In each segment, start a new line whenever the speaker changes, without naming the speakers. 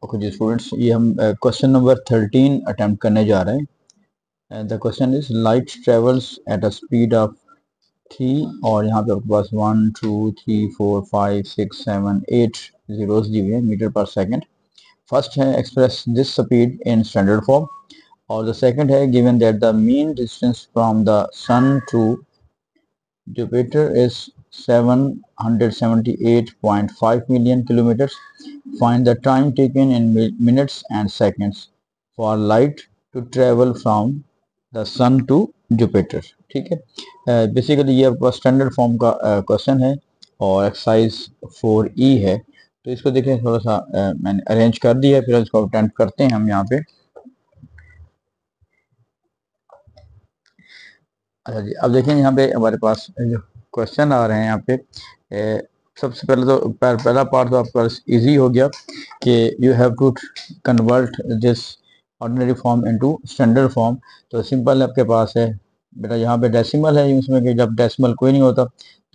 Okay जी students, ये हम question number 13 attempt करने जा रहे हैं। The question is light travels at a speed of 3 और यहाँ पे आपके पास 1 2 3 4 5 6 7 8 जीरोस दी हुई है मीटर पर सेकंड। फर्स्ट है express this speed in standard form, और द सेकंड है given that the mean distance from the sun to Jupiter is 778.5 million kilometers. Find the time taken in minutes and seconds for light to travel from the sun to Jupiter. ठीक है, basically ये आपका standard form का question है और exercise 4E है। तो इसको देखें, थोड़ा सा मैंने अरेंज कर दिया है, फिर इसको अटेम्प्ट करते हैं हम यहाँ पे। अच्छा जी, अब देखें यहाँ पे हमारे पास जो क्वेश्चन आ रहे हैं यहाँ पे, सबसे पहले तो पहला पार्ट तो आपका इजी हो गया कि you have to convert this ordinary form into standard form. तो सिंपल आपके पास है बेटा, यहाँ पे डेसिमल है उसमें कि जब डेसिमल कोई नहीं होता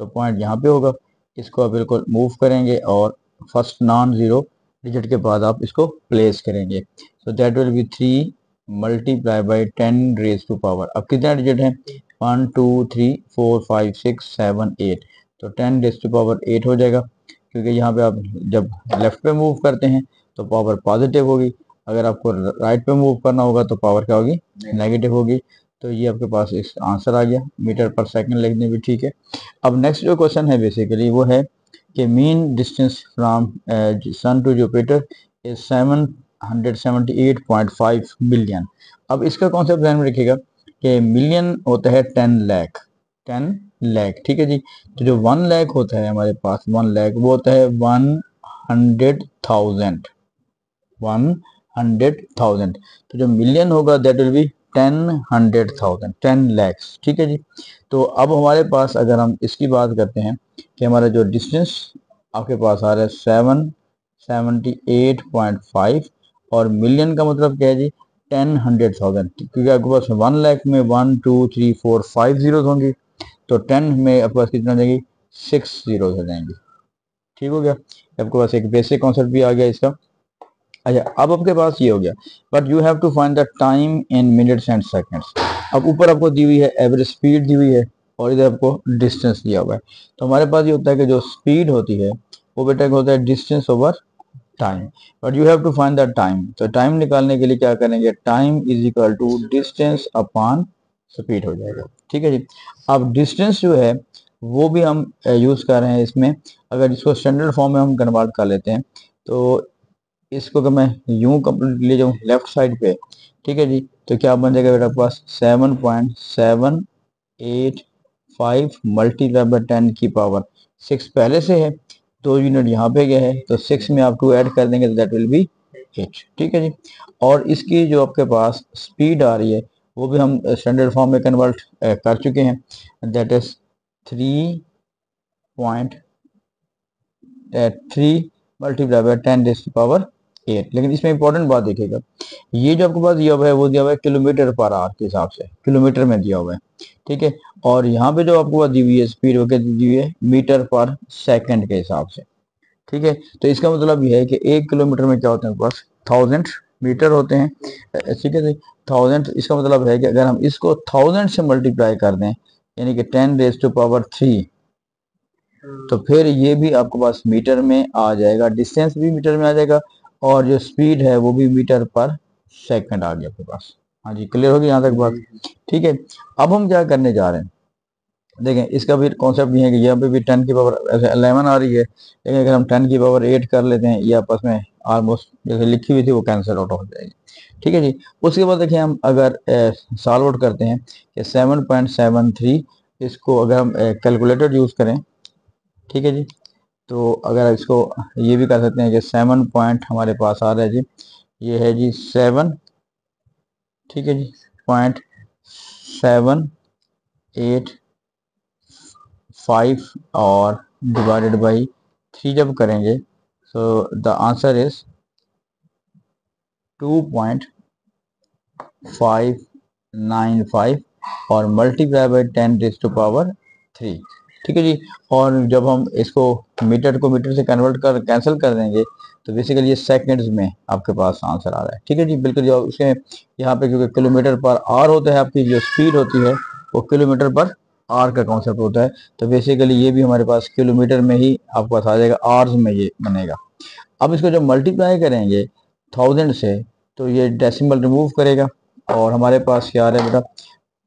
तो पॉइंट यहाँ पे होगा, इसको आप बिल्कुल मूव करेंगे और फर्स्ट नॉन ज़ीरो डिजिट के बाद आप इसको प्लेस करेंगे। So that will be 3 multiply by 10 raise to power. अब कितना डिजिट है? 1 2 3 4 5 6 7 8, तो 10 रेज टू पावर 8 हो जाएगा, क्योंकि यहाँ पे आप जब लेफ्ट पे मूव करते हैं तो पावर पॉजिटिव होगी, अगर आपको राइट पे मूव करना होगा तो पावर क्या होगी? नेगेटिव होगी। तो ये आपके पास इस आंसर आ गया, मीटर पर सेकंड लिखने भी ठीक है। अब नेक्स्ट जो क्वेश्चन है बेसिकली वो है कि mean distance from sun to Jupiter is 778.5 million. अब इसका कॉन्सेप्ट ध्यान में रखिएगा कि मिलियन होता है 10 लाख, 10 लाख, ठीक है जी। तो जो 1 लाख होता है हमारे पास, 1 लाख वो होता है 100,000, 100,000। तो जो मिलियन होगा दैट विल बी 10,100,000, 10 लैक्स, ठीक है जी। तो अब हमारे पास अगर हम इसकी बात करते हैं कि हमारा जो डिस्टेंस आपके पास आ रहा है 778.5, और मिलियन का मतलब क्या है जी? 10,100,000, क्योंकि आपके पास 1 लाख में 1 2 3 4 5 जीरो होंगी, तो 10 में आपके पास कितना हो जाएगी? 6 जीरो हो जाएंगे। ठीक हो गया, आपके पास एक बेसिक कॉन्सेप्ट भी आ गया इसका। अच्छा, अब आपके पास ये हो गया, but you have to find the time in minutes and seconds. अब ऊपर आपको दी हुई है एवरेज स्पीड दी हुई है और इधर आपको डिस्टेंस दिया हुआ है। तो हमारे पास ये होता है कि जो स्पीड होती है वो बेटा होता है distance over time, but you have to find the time. तो टाइम निकालने के लिए क्या करेंगे? Time is equal to distance upon speed हो जाएगा, ठीक है जी। अब डिस्टेंस जो है वो भी हम यूज कर रहे हैं इसमें। अगर इसको स्टैंडर्ड फॉर्म में हम कन्वर्ट कर लेते हैं तो इसको अगर मैं यूं कंप्लीट ले जाऊं लेफ्ट साइड पे, ठीक है जी, तो क्या बन जाएगा बेटा? पास 7.785 मल्टीप्लाई बाय 10 की पावर 6 पहले से है, 2 यूनिट यहाँ पे गया है, तो 6 में आप 2 ऐड कर देंगे तो दैट विल बी 8, ठीक है जी। और इसकी जो आपके पास स्पीड आ रही है वो भी हम स्टैंडर्ड फॉर्म में कन्वर्ट कर चुके हैं, that is 3 multiply by 10 raise to power 8। लेकिन इसमें इंपॉर्टेंट बात देखिएगा, ये जो आपके पास दिया हुआ है वो दिया हुआ है किलोमीटर पर आवर के हिसाब से, किलोमीटर में दिया हुआ है, ठीक है। और यहाँ पे जो आपको दी हुई है स्पीड वो क्या दी हुई है? मीटर पर सेकंड के हिसाब से, ठीक है। तो इसका मतलब ये है कि 1 किलोमीटर में क्या होते हैं? पास 1000 मीटर होते हैं, ठीक है। 1000, इसका मतलब है कि अगर हम इसको 1000 से मल्टीप्लाई कर दें, यानी कि 10 रेज़ टू पावर 3, तो फिर ये भी आपके पास मीटर में आ जाएगा, डिस्टेंस भी मीटर में आ जाएगा, और जो स्पीड है वो भी मीटर पर सेकंड आ गया आपके पास। हाँ जी, क्लियर होगी यहाँ तक बात? ठीक है। अब हम क्या करने जा रहे हैं, देखें इसका भी कॉन्सेप्ट ये है कि यहाँ पे भी 10 की पावर 11 आ रही है, लेकिन अगर हम 10 की पावर 8 कर लेते हैं, ये आपस में ऑलमोस्ट जैसे लिखी हुई थी वो कैंसिल आउट हो जाएगी, ठीक है जी। उसके बाद देखिए हम अगर सॉल्व आउट करते हैं कि 7.73, इसको अगर हम कैलकुलेटर यूज़ करें, ठीक है जी, तो अगर इसको ये भी कर सकते हैं कि 7 पॉइंट हमारे पास आ रहा है जी, ये है जी 7, ठीक है जी, 0.785 और डिवाइडेड बाई 3 जब करेंगे तो द आंसर इज 2.595 और multiply by 10 raise to power 3, ठीक है जी। और जब हम इसको मीटर को मीटर से कन्वर्ट कर कैंसिल कर देंगे तो बेसिकली ये सेकंड्स में आपके पास आंसर आ रहा है। ठीक है जी, बिल्कुल। जो उसके यहाँ पे क्योंकि किलोमीटर पर आवर होता है, आपकी जो स्पीड होती है वो किलोमीटर पर आर का कॉन्सेप्ट होता है, तो बेसिकली ये भी हमारे पास किलोमीटर में ही आपके पास आ जाएगा, आवर्स में ये बनेगा। अब इसको जब मल्टीप्लाई करेंगे 1000 से तो ये डेसिमल रिमूव करेगा और हमारे पास क्या आ रहा है बेटा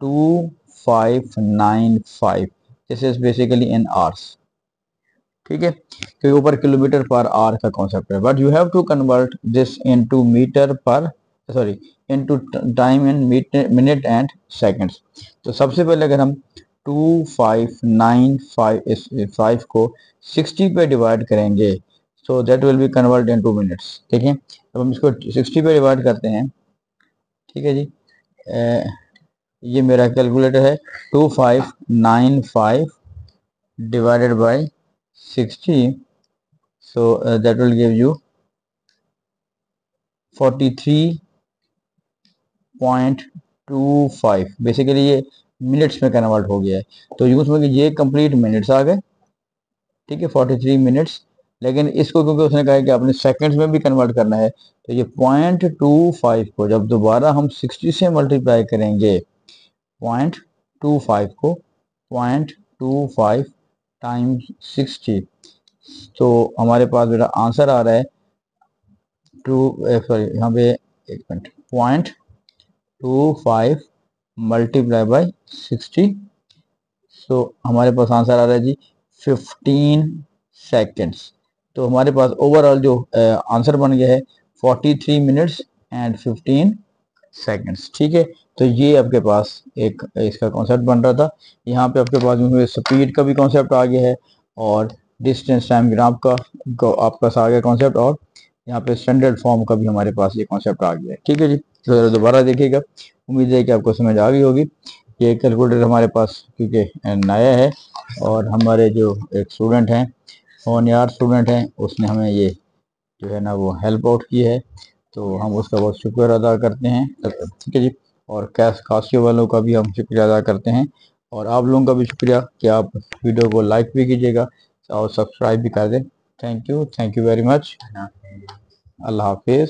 2595, this is basically in hours. ठीक है, क्योंकि ऊपर किलोमीटर पर आवर का कॉन्सेप्ट है, but you have to convert this into meter पर sorry into time in minute and seconds. तो सबसे पहले अगर हम 2595 को 60 पे डिवाइड करेंगे so that will B convert into minutes. देखिए अब हम इसको 60 पे डिवाइड करते हैं। ठीक है जी, ये मेरा कैलकुलेटर है 2595 divided by 60, so that will give you 43.25। Basically ये मिनट्स में कन्वर्ट हो गया है, तो यूज में ये कंप्लीट मिनट्स आ गए। ठीक है, 43 मिनट्स। लेकिन इसको क्योंकि उसने कहा है कि आपने सेकंड्स में भी कन्वर्ट करना है, तो ये 0.25 को जब दोबारा हम 60 से मल्टीप्लाई करेंगे, 0.25 को 0.25 टाइम्स 60, तो हमारे पास मेरा आंसर आ रहा है सॉरी यहाँ पे एक मिनट 0.25 मल्टीप्लाई बाई 60, सो हमारे पास आंसर आ रहा है जी 15 सेकेंड्स। तो हमारे पास ओवरऑल जो आंसर बन गया है 43 मिनट्स एंड 15 सेकेंड्स। ठीक है, तो ये आपके पास एक इसका कॉन्सेप्ट बन रहा था। यहाँ पे आपके पास स्पीड का भी कॉन्सेप्ट आ गया है और डिस्टेंस टाइम ग्राफ का आपके पास आ गया कॉन्सेप्ट, और यहाँ पे स्टैंडर्ड फॉर्म का भी हमारे पास ये कॉन्सेप्ट आ गया है। ठीक है जी, तो जरा दोबारा देखिएगा, उम्मीद है कि आपको समझ आ गई होगी। ये कैलकुलेटर हमारे पास क्योंकि नया है और हमारे जो एक स्टूडेंट हैं होनहार स्टूडेंट हैं, उसने हमें ये जो है ना वो हेल्प आउट की है, तो हम उसका बहुत शुक्र अदा करते हैं। ठीक है जी, और कासियो वालों का भी हम शुक्रिया अदा करते हैं, और आप लोगों का भी शुक्रिया कि आप वीडियो को लाइक भी कीजिएगा और सब्सक्राइब भी कर दें। Thank you very much. अल्लाह हाफिज़।